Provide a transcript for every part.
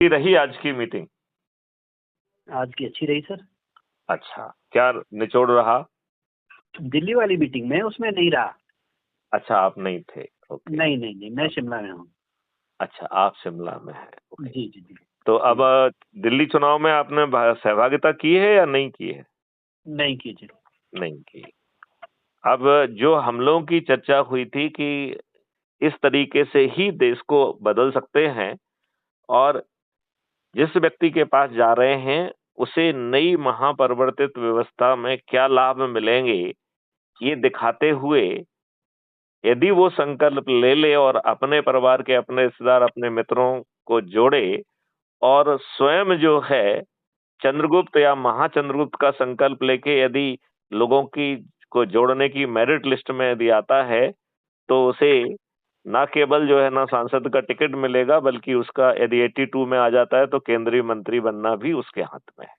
रही आज की मीटिंग? आज की अच्छी रही सर। अच्छा, क्या निचोड़ रहा? दिल्ली वाली मीटिंग में उसमें नहीं रहा। अच्छा, आप नहीं थे। ओके। नहीं नहीं नहीं, मैं शिमला में हूँ। अच्छा, आप शिमला में हैं। ओके। जी जी जी। तो अब जी दिल्ली चुनाव में आपने सहभागिता की है या नहीं की है? नहीं कीजिए। नहीं की। अब जो हम लोगों की चर्चा हुई थी कि इस तरीके से ही देश को बदल सकते हैं और जिस व्यक्ति के पास जा रहे हैं उसे नई महापरिवर्तित व्यवस्था में क्या लाभ मिलेंगे, ये दिखाते हुए यदि वो संकल्प ले ले और अपने परिवार के, अपने रिश्तेदार, अपने मित्रों को जोड़े और स्वयं जो है चंद्रगुप्त या महाचंद्रगुप्त का संकल्प लेके यदि लोगों की को जोड़ने की मेरिट लिस्ट में यदि आता है, तो उसे ना केवल जो है ना सांसद का टिकट मिलेगा, बल्कि उसका यदि 82 में आ जाता है तो केंद्रीय मंत्री बनना भी उसके हाथ में है।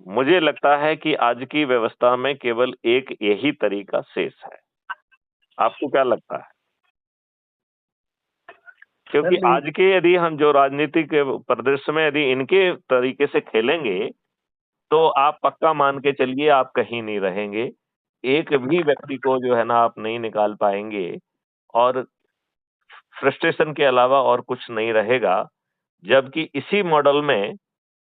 मुझे लगता है कि आज की व्यवस्था में केवल एक यही तरीका शेष है। आपको क्या लगता है? सर क्योंकि मैं आज के यदि हम जो राजनीतिक परिदृश्य में यदि इनके तरीके से खेलेंगे, तो आप पक्का मान के चलिए आप कहीं नहीं रहेंगे। एक भी व्यक्ति को जो है ना आप नहीं निकाल पाएँगे और फ्रस्ट्रेशन के अलावा और कुछ नहीं रहेगा। जबकि इसी मॉडल में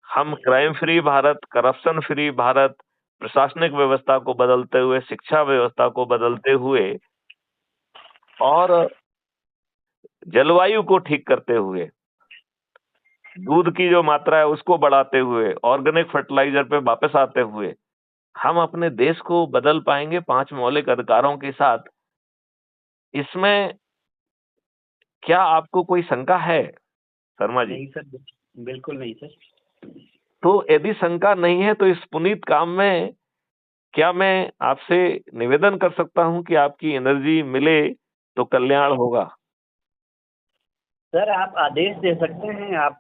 हम crime free Bharat, corruption free Bharat, प्रशासनिक व्यवस्था को बदलते हुए, शिक्षा व्यवस्था को बदलते हुए और जलवायु को ठीक करते हुए, दूध की जो मात्रा है उसको बढ़ाते हुए, ऑर्गेनिक फर्टिलाइजर पे वापस आते हुए, हम अपने देश को बदल पाएँगे 5 मौलिक अधिकारों के साथ। इसमें क्या आपको कोई शंका है, शर्मा जी? नहीं सर, बिल्कुल नहीं सर। तो यदि शंका नहीं है तो इस पुनीत काम में क्या मैं आपसे निवेदन कर सकता हूं कि आपकी एनर्जी मिले तो कल्याण होगा? सर आप आदेश दे सकते हैं। आप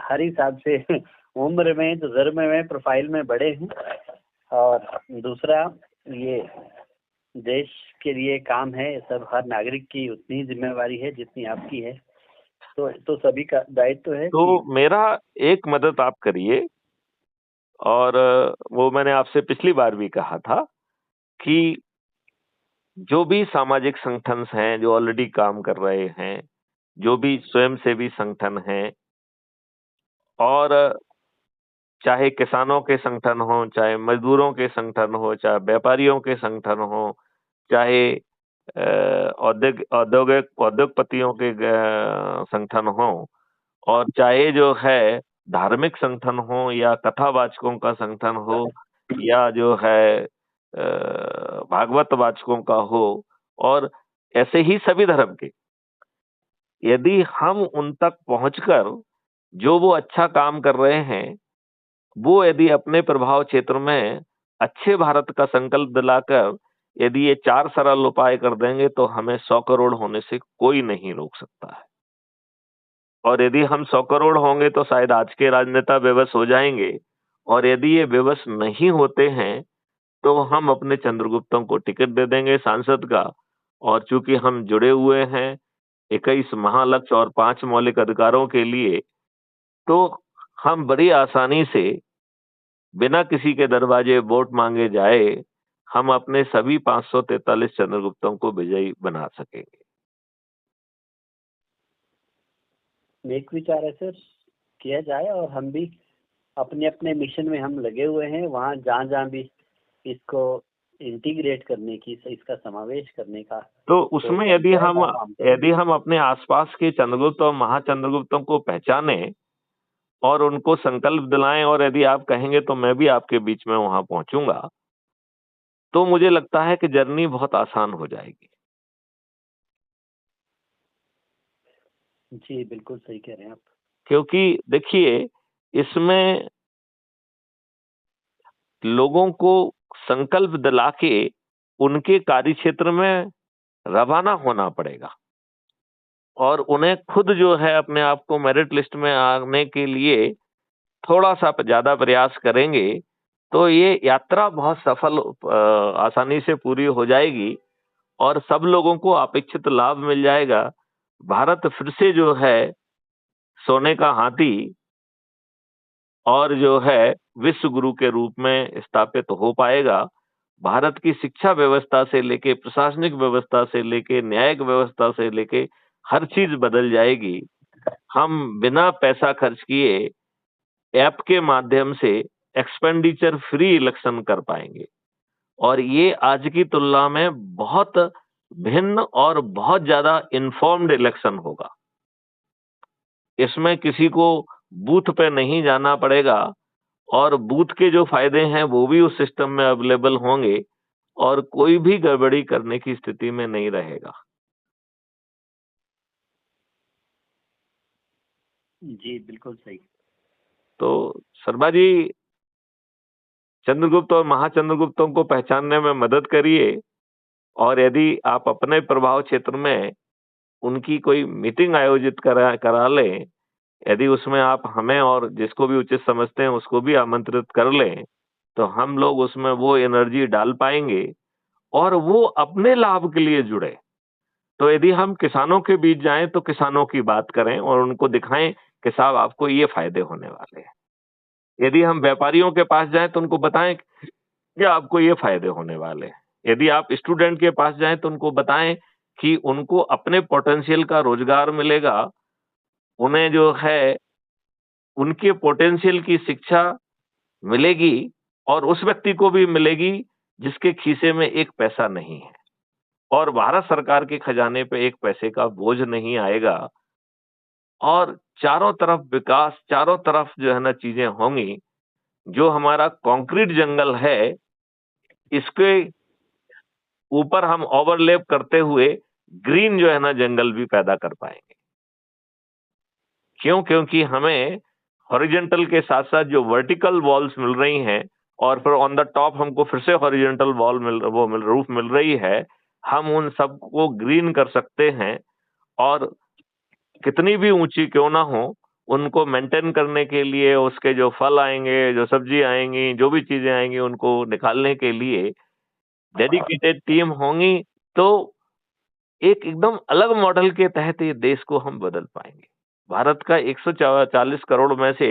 हर हिसाब से उम्र में, तजुर्बे में, प्रोफाइल में बड़े हैं। और दूसरा, ये देश के लिए काम है, सब हर नागरिक की उतनी ही जिम्मेवारी है जितनी आपकी है। तो सभी का दायित्व है तो कि मेरा एक मदद आप करिए और वो मैंने आपसे पिछली बार भी कहा था कि जो भी सामाजिक संगठन हैं जो ऑलरेडी काम कर रहे हैं, जो भी स्वयंसेवी संगठन हैं और चाहे किसानों के संगठन हों, चाहे मजदूरों के संगठन हो, चाहे व्यापारियों के संगठन हो, चाहे उद्योगपतियों के संगठन हों और चाहे जो है धार्मिक संगठन हो या कथावाचकों का संगठन हो या जो है भागवत वाचकों का हो और ऐसे ही सभी धर्म के, यदि हम उन तक पहुंचकर जो वो अच्छा काम कर रहे हैं, वो यदि अपने प्रभाव क्षेत्र में अच्छे भारत का संकल्प दिलाकर यदि ये 4 सरल उपाय कर देंगे तो हमें 100 करोड़ होने से कोई नहीं रोक सकता है। और यदि हम 100 करोड़ होंगे तो शायद आज के राजनेता विवश हो जाएंगे और यदि ये विवश नहीं होते हैं तो हम अपने चंद्रगुप्तों को टिकट दे देंगे सांसद का। और चूंकि हम जुड़े हुए हैं 21 महालक्ष्य और 5 मौलिक अधिकारों के लिए, तो हम बड़ी आसानी से बिना किसी के दरवाजे वोट मांगे जाए हम अपने सभी 543 चंद्रगुप्तों को विजयी बना सकेंगे। नेक विचार है सर, किया जाए। और हम भी अपने अपने मिशन में हम लगे हुए हैं, वहाँ जहाँ जहाँ भी इसको इंटीग्रेट करने की, इसका समावेश करने का तो कोई उसमें बन जाए काम हम यदि करेंगे। हम अपने आसपास के चंद्रगुप्त और महाचंद्रगुप्तों को पहचाने और उनको संकल्प दिलाएं और यदि आप कहेंगे तो मैं भी आपके बीच में वहां पहुंचूंगा, तो मुझे लगता है कि जर्नी बहुत आसान हो जाएगी। जी बिल्कुल सही कह रहे हैं आप। क्योंकि देखिए इसमें लोगों को संकल्प दिला के उनके कार्यक्षेत्र में रवाना होना पड़ेगा और उन्हें खुद जो है अपने आप को मेरिट लिस्ट में आने के लिए थोड़ा सा ज्यादा प्रयास करेंगे तो ये यात्रा बहुत सफल आसानी से पूरी हो जाएगी और सब लोगों को अपेक्षित लाभ मिल जाएगा। भारत फिर से जो है सोने का हाथी और जो है विश्व गुरु के रूप में स्थापित हो पाएगा। भारत की शिक्षा व्यवस्था से लेके, प्रशासनिक व्यवस्था से लेके, न्यायिक व्यवस्था से लेके हर चीज बदल जाएगी। हम बिना पैसा खर्च किए ऐप के माध्यम से एक्सपेंडिचर फ्री इलेक्शन कर पाएंगे, और ये आज की तुलना में बहुत भिन्न और बहुत ज्यादा इन्फॉर्म्ड इलेक्शन होगा। इसमें किसी को बूथ पे नहीं जाना पड़ेगा, और बूथ के जो फायदे हैं वो भी उस सिस्टम में अवेलेबल होंगे, और कोई भी गड़बड़ी करने की स्थिति में नहीं रहेगा। जी बिल्कुल सही। तो शर्मा जी, चंद्रगुप्त और महाचंद्रगुप्तों को पहचानने में मदद करिए, और यदि आप अपने प्रभाव क्षेत्र में उनकी कोई मीटिंग आयोजित करा करा लें, यदि उसमें आप हमें और जिसको भी उचित समझते हैं उसको भी आमंत्रित कर लें, तो हम लोग उसमें वो एनर्जी डाल पाएंगे और वो अपने लाभ के लिए जुड़े। तो यदि हम किसानों के बीच जाएं तो किसानों की बात करें और उनको दिखाएं कि साहब आपको ये फायदे होने वाले हैं। यदि हम व्यापारियों के पास जाएं तो उनको बताएं कि आपको ये फायदे होने वाले हैं। यदि आप स्टूडेंट के पास जाएं तो उनको बताएं कि उनको अपने पोटेंशियल का रोजगार मिलेगा, उन्हें जो है उनके पोटेंशियल की शिक्षा मिलेगी, और उस व्यक्ति को भी मिलेगी जिसके खीसे में एक पैसा नहीं है, और भारत सरकार के खजाने पे एक पैसे का बोझ नहीं आएगा, और चारों तरफ विकास, चारों तरफ जो है ना चीजें होंगी। जो हमारा कंक्रीट जंगल है, इसके ऊपर हम ओवरलैप करते हुए ग्रीन जो है ना जंगल भी पैदा कर पाएंगे। क्यों? क्योंकि हमें हॉरिजॉन्टल के साथ साथ जो वर्टिकल वॉल्स मिल रही हैं, और फिर ऑन द टॉप हमको फिर से हॉरिजॉन्टल वॉल रूफ मिल रही है। हम उन सबको ग्रीन कर सकते हैं, और कितनी भी ऊंची क्यों ना हो, उनको मेंटेन करने के लिए उसके जो फल आएंगे, जो सब्जी आएंगी, जो भी चीजें आएंगी, उनको निकालने के लिए डेडिकेटेड टीम होंगी। तो एक एकदम अलग मॉडल के तहत ये देश को हम बदल पाएंगे। भारत का 140 करोड़ में से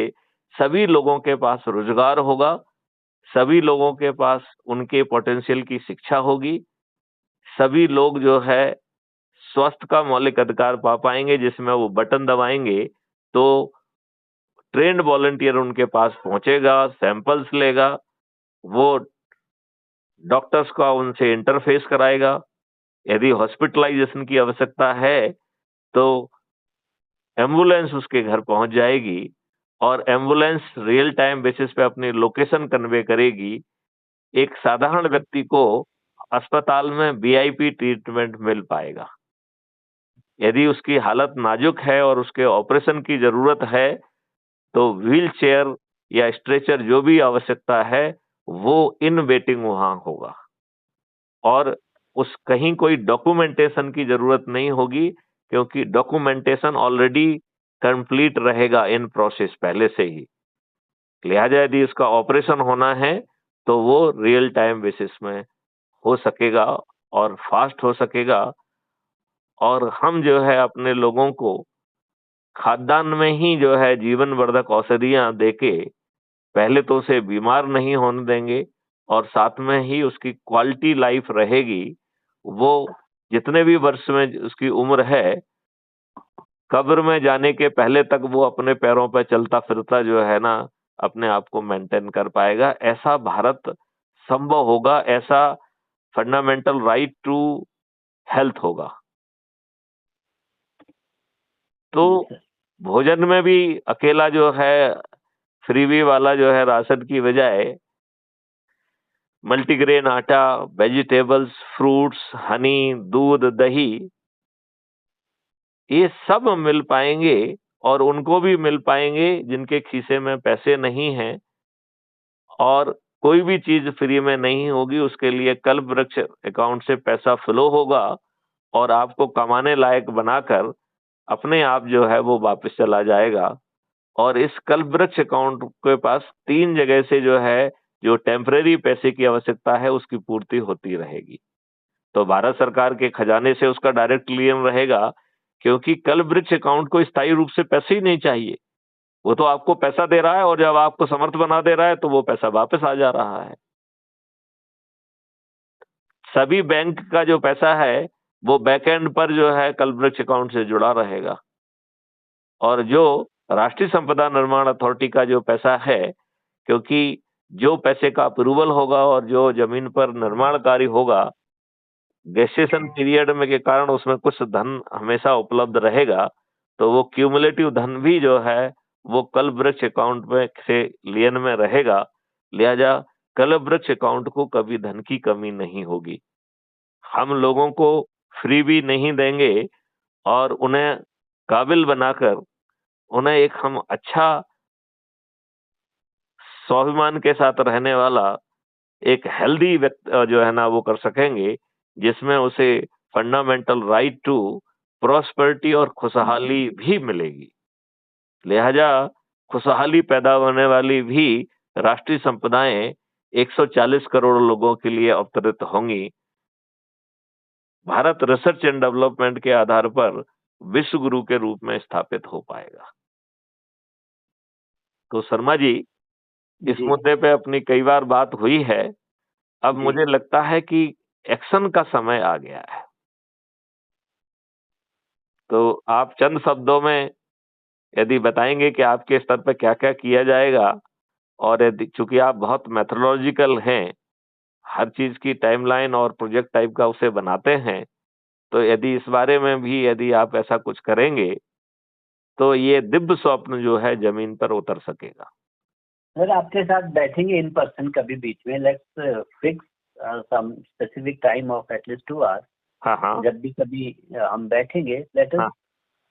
सभी लोगों के पास रोजगार होगा, सभी लोगों के पास उनके पोटेंशियल की शिक्षा होगी, सभी लोग जो है स्वास्थ्य का मौलिक अधिकार पा पाएंगे, जिसमें वो बटन दबाएंगे तो ट्रेन्ड वॉलंटियर उनके पास पहुंचेगा, सैंपल्स लेगा, वो डॉक्टर्स का उनसे इंटरफेस कराएगा। यदि हॉस्पिटलाइजेशन की आवश्यकता है तो एम्बुलेंस उसके घर पहुंच जाएगी, और एम्बुलेंस रियल टाइम बेसिस पे अपनी लोकेशन कन्वे करेगी। एक साधारण व्यक्ति को अस्पताल में वीआईपी ट्रीटमेंट मिल पाएगा। यदि उसकी हालत नाजुक है और उसके ऑपरेशन की जरूरत है, तो व्हील चेयर या स्ट्रेचर जो भी आवश्यकता है वो इन वेटिंग वहां होगा, और उस कहीं कोई डॉक्यूमेंटेशन की जरूरत नहीं होगी, क्योंकि डॉक्यूमेंटेशन ऑलरेडी कंप्लीट रहेगा इन प्रोसेस पहले से ही। लिहाजा यदि उसका ऑपरेशन होना है तो वो रियल टाइम बेसिस में हो सकेगा और फास्ट हो सकेगा, और हम जो है अपने लोगों को खाद्यान्न में ही जो है जीवन वर्धक औषधियां देके पहले तो उसे बीमार नहीं होने देंगे, और साथ में ही उसकी क्वालिटी लाइफ रहेगी। वो जितने भी वर्ष में उसकी उम्र है, कब्र में जाने के पहले तक वो अपने पैरों पर चलता फिरता जो है ना अपने आप को मेंटेन कर पाएगा। ऐसा भारत संभव होगा, ऐसा फंडामेंटल राइट टू हेल्थ होगा। तो भोजन में भी अकेला जो है फ्रीबी वाला जो है राशन की बजाय मल्टीग्रेन आटा, वेजिटेबल्स, फ्रूट्स, हनी, दूध, दही, ये सब मिल पाएंगे, और उनको भी मिल पाएंगे जिनके खीसे में पैसे नहीं हैं, और कोई भी चीज फ्री में नहीं होगी। उसके लिए कल्प वृक्ष अकाउंट से पैसा फ्लो होगा, और आपको कमाने लायक बनाकर अपने आप जो है वो वापस चला जाएगा। और इस कल्प वृक्ष अकाउंट के पास 3 जगह से जो है जो टेम्परेरी पैसे की आवश्यकता है उसकी पूर्ति होती रहेगी। तो भारत सरकार के खजाने से उसका डायरेक्ट क्लियर रहेगा, क्योंकि कल वृक्ष अकाउंट को स्थायी रूप से पैसे ही नहीं चाहिए। वो तो आपको पैसा दे रहा है और जब आपको समर्थ बना दे रहा है तो वो पैसा वापस आ जा रहा है। सभी बैंक का जो पैसा है वो बैकएंड पर जो है कल वृक्ष अकाउंट से जुड़ा रहेगा। और जो राष्ट्रीय संपदा निर्माण अथॉरिटी का जो पैसा है, क्योंकि जो पैसे का अप्रूवल होगा और जो जमीन पर निर्माण कार्य होगा, गेस्टेशन पीरियड में के कारण उसमें कुछ धन हमेशा उपलब्ध रहेगा, तो वो क्यूमुलेटिव धन भी जो है वो कल वृक्ष अकाउंट में से लियन में रहेगा। लिहाजा कल वृक्ष अकाउंट को कभी धन की कमी नहीं होगी। हम लोगों को फ्री भी नहीं देंगे और उन्हें काबिल बनाकर उन्हें एक हम अच्छा स्वाभिमान के साथ रहने वाला एक हेल्दी जो है ना वो कर सकेंगे, जिसमें उसे फंडामेंटल राइट टू प्रॉस्पेरिटी और खुशहाली भी मिलेगी। लिहाजा खुशहाली पैदा होने वाली भी राष्ट्रीय संपदाएं 140 करोड़ लोगों के लिए अवतरित होंगी। भारत रिसर्च एंड डेवलपमेंट के आधार पर विश्व गुरु के रूप में स्थापित हो पाएगा। तो शर्मा जी, इस मुद्दे पे अपनी कई बार बात हुई है। अब मुझे लगता है कि एक्शन का समय आ गया है। तो आप चंद शब्दों में यदि बताएंगे कि आपके स्तर पे क्या-क्या किया जाएगा, और यदि चूंकि आप बहुत मेथोडोलॉजिकल हैं, हर चीज की टाइमलाइन और प्रोजेक्ट टाइप का उसे बनाते हैं, तो यदि इस बारे में भी यदि आप ऐसा कुछ करेंगे, तो ये दिव्य स्वप्न जो है जमीन पर उतर सकेगा। सर आपके साथ बैठेंगे इन पर्सन कभी बीच में, let's fix some specific time of at least 2 hours. हाँ। जब भी कभी हम बैठेंगे, let us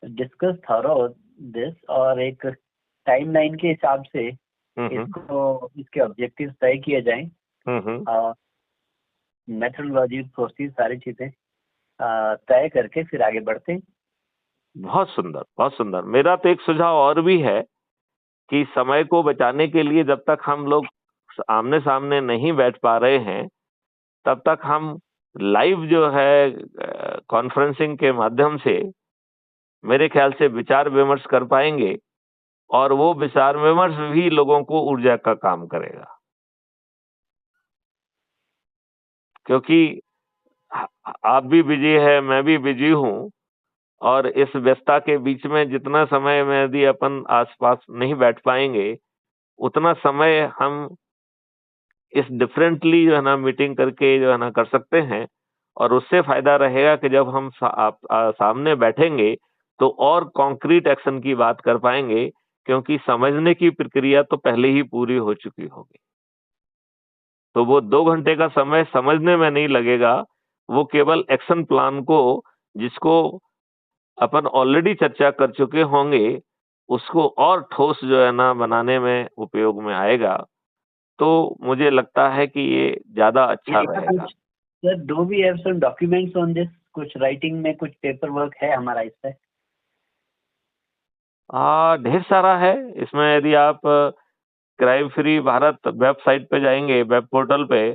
discuss thorough this, और एक टाइमलाइन के हिसाब से इसको इसके ऑब्जेक्टिव्स तय किए जाएं और मेथोडोलॉजी प्रोसेस सारी चीजें तय करके फिर आगे बढ़ते हैं। बहुत सुंदर, बहुत सुंदर। मेरा तो एक सुझाव और भी है कि समय को बचाने के लिए जब तक हम लोग आमने सामने नहीं बैठ पा रहे हैं, तब तक हम लाइव जो है कॉन्फ्रेंसिंग के माध्यम से मेरे ख्याल से विचार विमर्श कर पाएंगे, और वो विचार विमर्श भी लोगों को ऊर्जा का काम करेगा। क्योंकि आप भी बिजी है, मैं भी बिजी हूँ, और इस व्यस्तता के बीच में जितना समय में यदि अपन आसपास नहीं बैठ पाएंगे, उतना समय हम इस डिफरेंटली जो है ना मीटिंग करके जो है ना कर सकते हैं। और उससे फायदा रहेगा कि जब हम सामने बैठेंगे तो और कॉन्क्रीट एक्शन की बात कर पाएंगे, क्योंकि समझने की प्रक्रिया तो पहले ही पूरी हो चुकी होगी। तो वो 2 घंटे का समय समझने में नहीं लगेगा, वो केवल एक्शन प्लान को, जिसको अपन ऑलरेडी चर्चा कर चुके होंगे, उसको और ठोस जो है ना बनाने में उपयोग में आएगा। तो मुझे लगता है कि ये ज्यादा अच्छा रहेगा। Sir, do we have some documents on this? कुछ राइटिंग में कुछ पेपर वर्क है हमारा इस पे? ढेर सारा है इसमें। यदि आप क्राइम फ्री भारत वेबसाइट पे जाएंगे, वेब पोर्टल पे,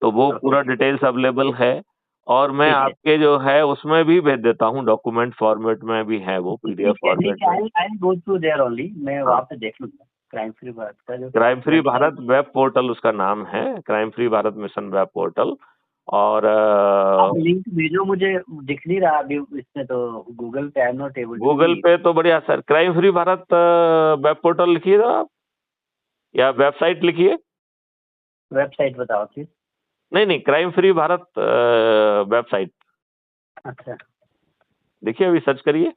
तो वो पूरा डिटेल्स अवेलेबल है। और मैं आपके जो है उसमें भी भेज देता हूँ, डॉक्यूमेंट फॉर्मेट में भी है वो, पीडीएफ फॉर्मेट में। आई गो थ्रू देयर ओनली, मैं वहाँ पे देख लूंगा। क्राइम फ्री भारत का जो crime free Bharat web portal उसका नाम है, crime free Bharat mission web portal. और लिंक भेजो, मुझे दिख नहीं रहा अभी इसमें, तो गूगल पे I am not able. Google पे तो बढ़िया sir, crime free Bharat web portal लिखिए ना आप, या वेबसाइट लिखिए। वेबसाइट बताओ प्लीज। नहीं, क्राइम फ्री भारत वेबसाइट। अच्छा, देखिए, अभी सर्च करिए।